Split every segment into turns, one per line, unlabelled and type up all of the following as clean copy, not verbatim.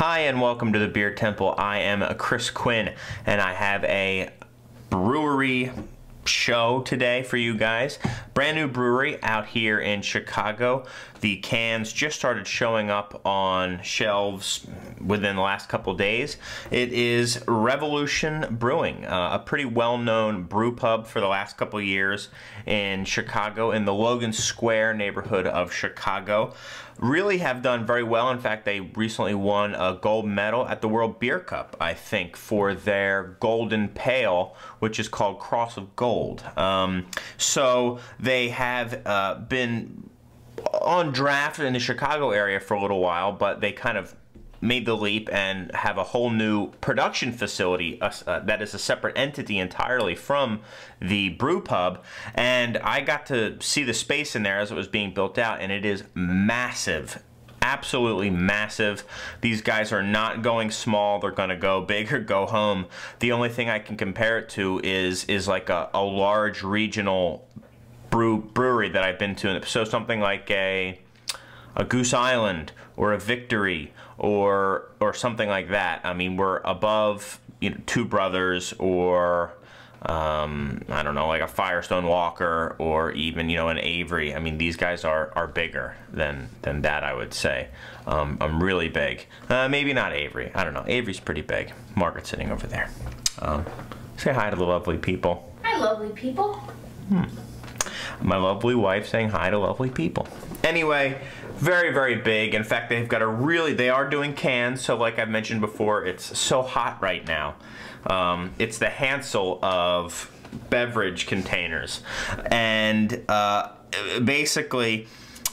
Hi and welcome to the Beer Temple. I am Chris Quinn and I have a brewery show today for you guys. Brand new brewery out here in Chicago. The cans just started showing up on shelves within the last couple days. It is Revolution Brewing, a pretty well-known brew pub for the last couple years in Chicago, in the Logan Square neighborhood of Chicago. Really have done very well. In fact, they recently won a gold medal at the World Beer Cup, I think, for their golden pail, which is called Cross of Gold. So they have been on draft in the Chicago area for a little while, but they kind of made the leap and have a whole new production facility that is a separate entity entirely from the brew pub. And I got to see the space in there as it was being built out, and it is massive. Absolutely massive. These guys are not going small. They're going to go big or go home. The only thing I can compare it to is like a large regional brewery that I've been to. So something like a Goose Island or a Victory or something like that. I mean, we're above, you know, Two Brothers or I don't know, like a Firestone Walker or even, you know, an Avery. I mean, these guys are bigger than that, I would say. I'm really big. Maybe not Avery. I don't know. Avery's pretty big. Margaret's sitting over there. Say hi to the lovely people.
Hi, lovely people.
My lovely wife saying hi to lovely people. Anyway, very, very big. In fact, they've got they are doing cans, so like I've mentioned before, it's so hot right now. It's the Hansel of beverage containers. And basically,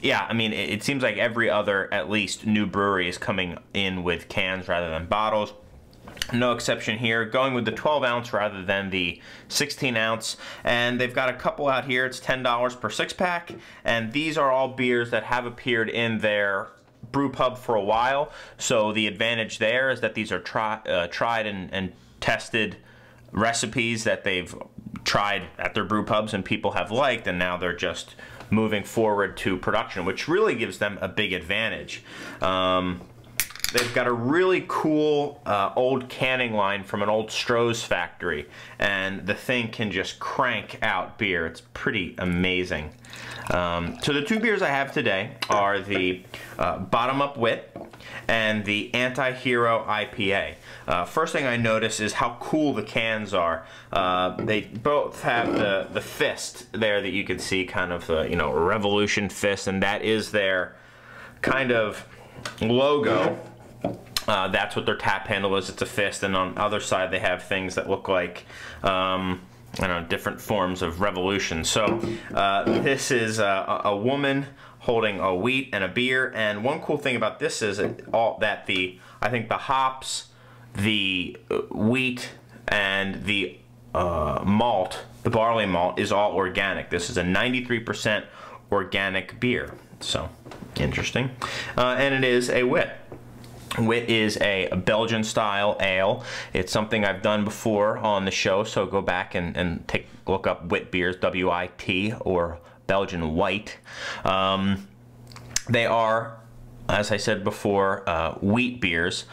yeah, I mean, it seems like every other, at least, new brewery is coming in with cans rather than bottles. No exception here, going with the 12 ounce rather than the 16 ounce. And they've got a couple out here. It's $10 per 6-pack. And these are all beers that have appeared in their brew pub for a while. So the advantage there is that these are tried and tested recipes that they've tried at their brew pubs and people have liked. And now they're just moving forward to production, which really gives them a big advantage. They've got a really cool old canning line from an old Stroh's factory, and the thing can just crank out beer. It's pretty amazing. So the two beers I have today are the Bottom Up Wit and the Anti-Hero IPA. First thing I notice is how cool the cans are. They both have the fist there that you can see, kind of the, you know, Revolution fist, and that is their kind of logo. That's what their tap handle is. It's a fist, and on the other side they have things that look like I don't know, different forms of revolution. So this is a woman holding a wheat and a beer, and one cool thing about this is I think the hops, the wheat, and the malt, the barley malt, is all organic. This is a 93% organic beer, so interesting. And it is a wit. Wit is a Belgian style ale. It's something I've done before on the show, so go back and look up wit beers, W-I-T, or Belgian white. They are, as I said before, wheat beers,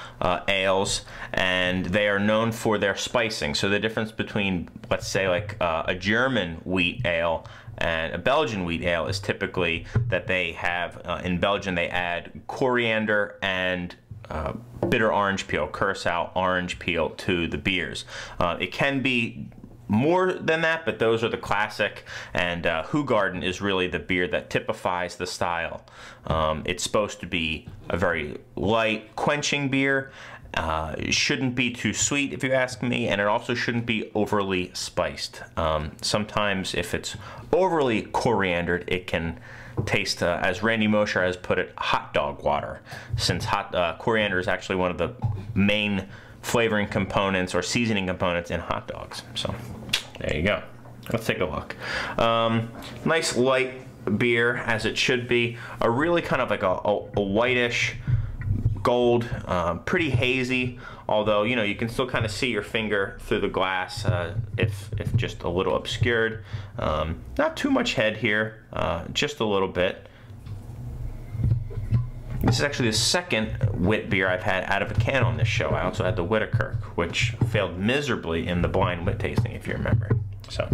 ales, and they are known for their spicing. So the difference between, let's say, like a German wheat ale and a Belgian wheat ale is typically that they have, in Belgium, they add coriander and bitter orange peel, curacao orange peel to the beers. It can be more than that, but those are the classic, and Hoegaarden is really the beer that typifies the style. It's supposed to be a very light, quenching beer. It shouldn't be too sweet, if you ask me, and it also shouldn't be overly spiced. Sometimes if it's overly coriandered, it can taste, as Randy Mosher has put it, hot dog water, since coriander is actually one of the main flavoring components or seasoning components in hot dogs. So there you go. Let's take a look. Nice light beer, as it should be. A really kind of like a whitish gold, pretty hazy, although, you know, you can still kind of see your finger through the glass, if just a little obscured. Not too much head here, just a little bit. This is actually the second wit beer I've had out of a can on this show. I also had the Whitaker, which failed miserably in the blind wit tasting, if you remember. So.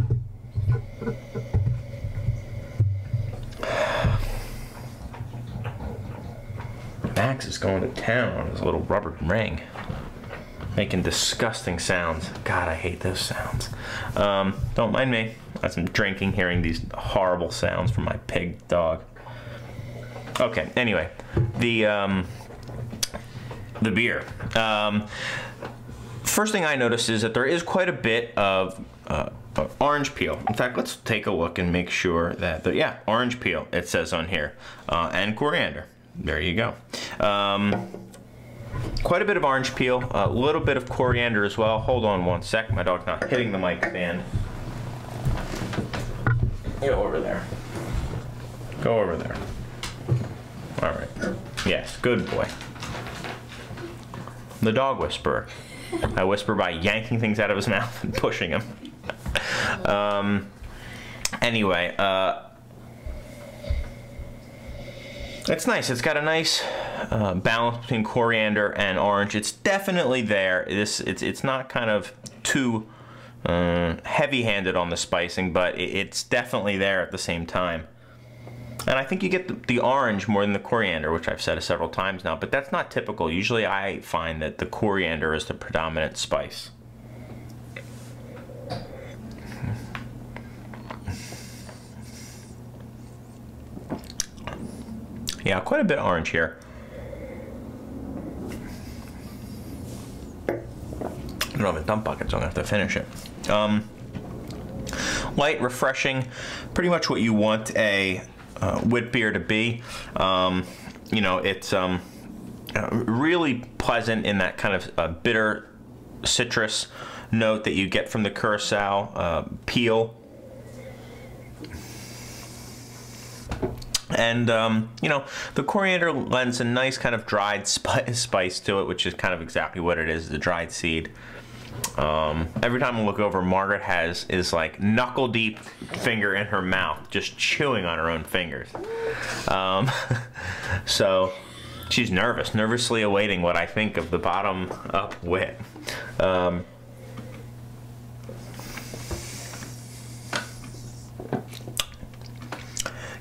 Max is going to town on his little rubber ring, making disgusting sounds. God, I hate those sounds. Don't mind me. As I'm drinking, hearing these horrible sounds from my pig dog. Okay, anyway, the beer. First thing I noticed is that there is quite a bit of orange peel. In fact, let's take a look and make sure that, orange peel, it says on here, and coriander. There you go. Quite a bit of orange peel, a little bit of coriander as well. Hold on one sec, my dog's not hitting the mic stand. Go over there. Go over there. All right. Yes, good boy. The dog whisperer. I whisper by yanking things out of his mouth and pushing him. Anyway, it's nice. It's got a nice balance between coriander and orange. It's definitely there. It's not kind of too heavy-handed on the spicing, but it's definitely there at the same time. And I think you get the orange more than the coriander, which I've said several times now, but that's not typical. Usually I find that the coriander is the predominant spice. Yeah, quite a bit of orange here. I don't have a dump bucket, so I'm gonna have to finish it. Light, refreshing, pretty much what you want a wit beer to be. You know, it's really pleasant in that kind of bitter citrus note that you get from the curacao peel. And, you know, the coriander lends a nice kind of dried spice to it, which is kind of exactly what it is, the dried seed. Every time I look over, Margaret is like knuckle deep finger in her mouth, just chewing on her own fingers. So she's nervously awaiting what I think of the bottom up wit.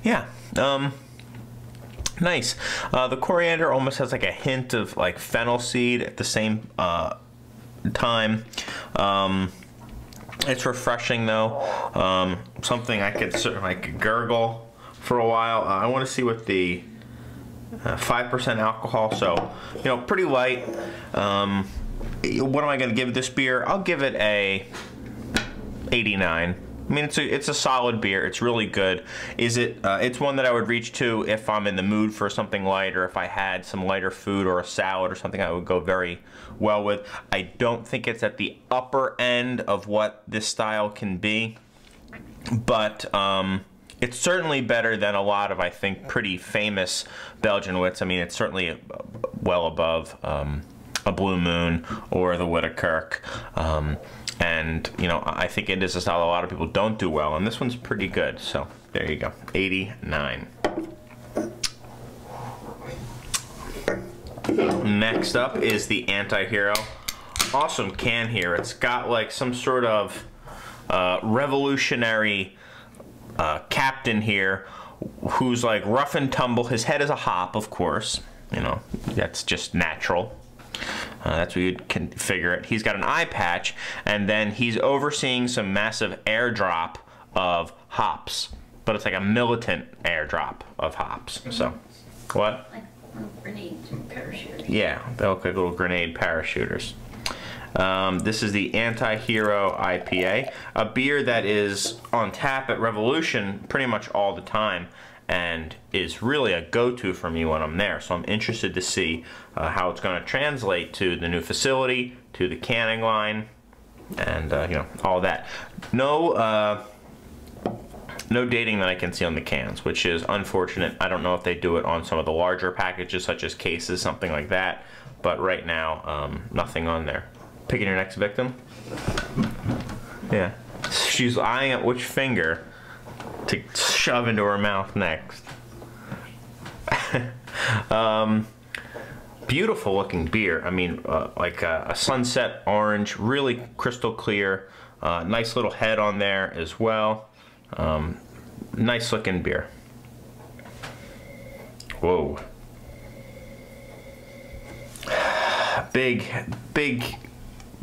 Yeah. Nice. The coriander almost has like a hint of like fennel seed at the same time. It's refreshing though. Something I could certainly gurgle for a while. I want to see what the 5% alcohol. So, you know, pretty light. What am I going to give this beer? I'll give it a 89. I mean, it's a solid beer. It's really good. It's one that I would reach to if I'm in the mood for something light, or if I had some lighter food or a salad or something I would go very well with. I don't think it's at the upper end of what this style can be, but it's certainly better than a lot of, I think, pretty famous Belgian wits. I mean, it's certainly well above a Blue Moon or the Whitaker. And, you know, I think it is a style a lot of people don't do well, and this one's pretty good. So, there you go, 89. Next up is the Anti-Hero. Awesome can here. It's got like some sort of revolutionary captain here who's like rough and tumble. His head is a hop, of course. You know, that's just natural. That's what you can figure it. He's got an eye patch, and then he's overseeing some massive airdrop of hops. But it's like a militant airdrop of hops. So, what?
Like grenade parachuters.
Yeah, they look like little grenade parachuters. This is the Anti-Hero IPA, a beer that is on tap at Revolution pretty much all the time, and is really a go-to for me when I'm there. So I'm interested to see how it's going to translate to the new facility, to the canning line, and you know, all that. No dating that I can see on the cans, which is unfortunate. I don't know if they do it on some of the larger packages, such as cases, something like that. But right now, nothing on there. Picking your next victim? Yeah. She's eyeing at which finger to shove into her mouth next. Beautiful looking beer. I mean, like a sunset orange, really crystal clear. Nice little head on there as well. Nice looking beer. Whoa. Big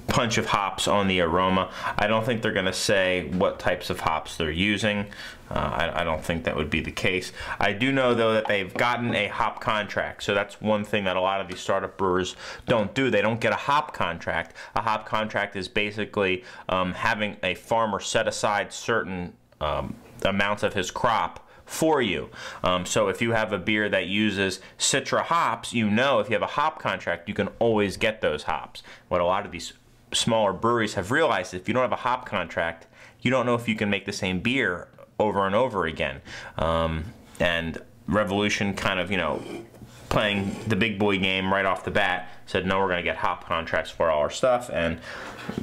punch of hops on the aroma. I don't think they're going to say what types of hops they're using. I don't think that would be the case. I do know, though, that they've gotten a hop contract. So that's one thing that a lot of these startup brewers don't do. They don't get a hop contract. A hop contract is basically having a farmer set aside certain amounts of his crop for you. So if you have a beer that uses Citra hops, you know if you have a hop contract, you can always get those hops. What a lot of these smaller breweries have realized is if you don't have a hop contract, you don't know if you can make the same beer over and over again. And Revolution kind of, you know, playing the big boy game right off the bat, said no, we're going to get hop contracts for all our stuff, and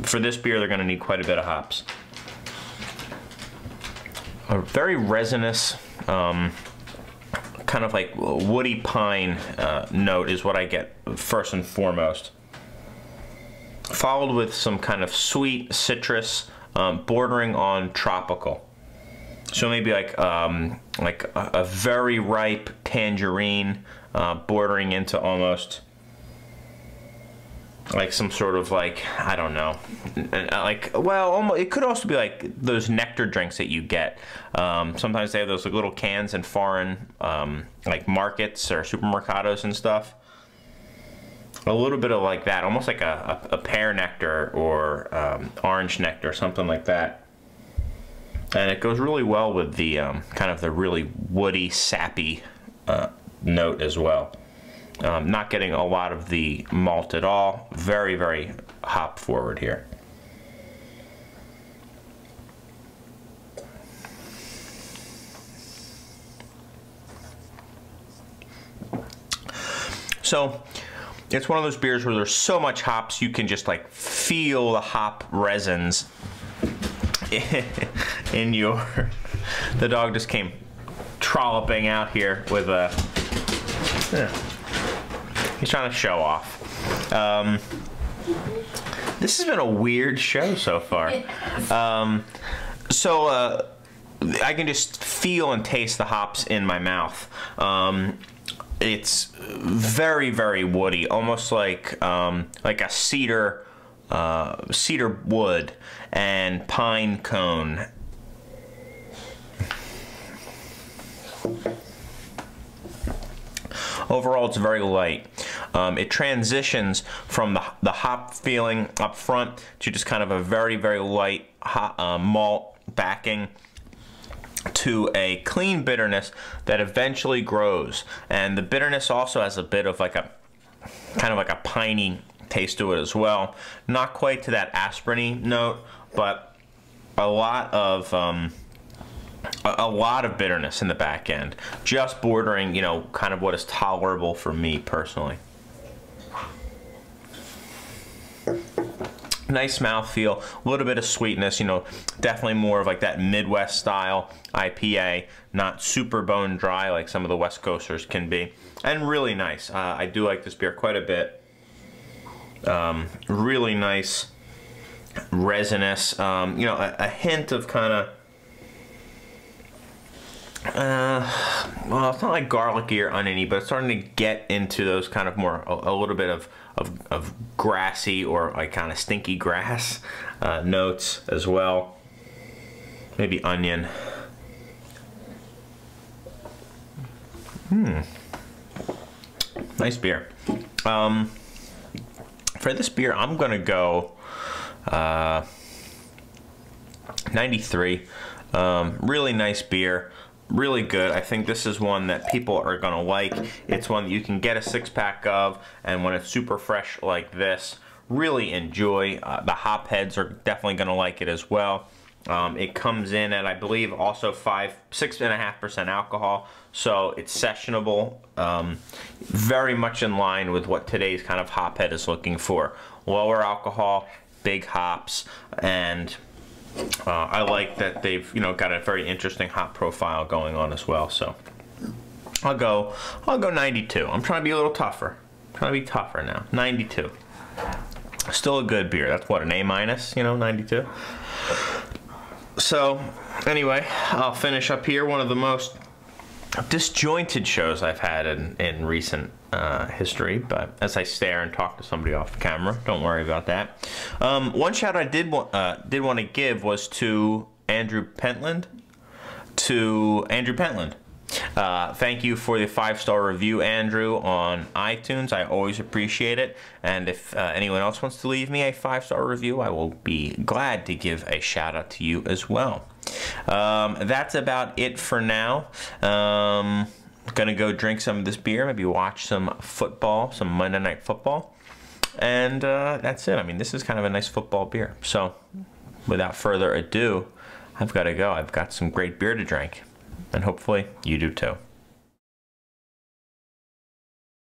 for this beer they're going to need quite a bit of hops. A very resinous, kind of like woody pine note is what I get first and foremost, followed with some kind of sweet citrus, bordering on tropical. So maybe like a very ripe tangerine, bordering into almost like some sort of, like, I don't know, like, well, almost, it could also be like those nectar drinks that you get. Sometimes they have those like little cans in foreign like markets or supermercados and stuff. A little bit of like that, almost like a pear nectar or orange nectar, something like that. And it goes really well with the kind of the really woody, sappy note as well. Not getting a lot of the malt at all. Very, very hop forward here. So it's one of those beers where there's so much hops you can just like feel the hop resins in your... The dog just came trolloping out here with a... He's trying to show off. This has been a weird show so far. I can just feel and taste the hops in my mouth. It's very, very woody, almost like a cedar wood and pine cone. Overall, it's very light. It transitions from the hop feeling up front to just kind of a very, very light malt backing to a clean bitterness that eventually grows. And the bitterness also has a bit of like a kind of like a piney taste to it as well. Not quite to that aspirin-y note, but a lot of bitterness in the back end, just bordering, you know, kind of what is tolerable for me personally. Nice mouthfeel, a little bit of sweetness, you know, definitely more of like that Midwest style IPA, not super bone dry like some of the West Coasters can be, and really nice. I do like this beer quite a bit. Really nice, resinous, you know, a hint of kind of, well, it's not like garlicky or oniony, but it's starting to get into those kind of more, a little bit of grassy or like kind of stinky grass notes as well. Maybe onion. Nice beer. For this beer, I'm gonna go 93. Really nice beer. Really good. I think this is one that people are gonna like. It's one that you can get a 6-pack of, and when it's super fresh like this, really enjoy. The hop heads are definitely gonna like it as well. It comes in at, I believe, also 6.5% alcohol, so it's sessionable. Very much in line with what today's kind of hop head is looking for. Lower alcohol, big hops, and I like that they've, you know, got a very interesting hop profile going on as well. So I'll go 92. I'm trying to be a little tougher. I'm trying to be tougher now. 92. Still a good beer. That's what, an A minus, you know, 92. So, anyway, I'll finish up here. One of the most disjointed shows I've had in recent history, but as I stare and talk to somebody off camera, don't worry about that. One shout I did want to give was to Andrew Pentland. Thank you for the 5-star review, Andrew, on iTunes. I always appreciate it. And if anyone else wants to leave me a 5-star review, I will be glad to give a shout out to you as well. That's about it for now. Gonna go drink some of this beer, maybe watch some football, some Monday Night Football. And that's it. I mean, this is kind of a nice football beer. So without further ado, I've got to go. I've got some great beer to drink. And hopefully you do too.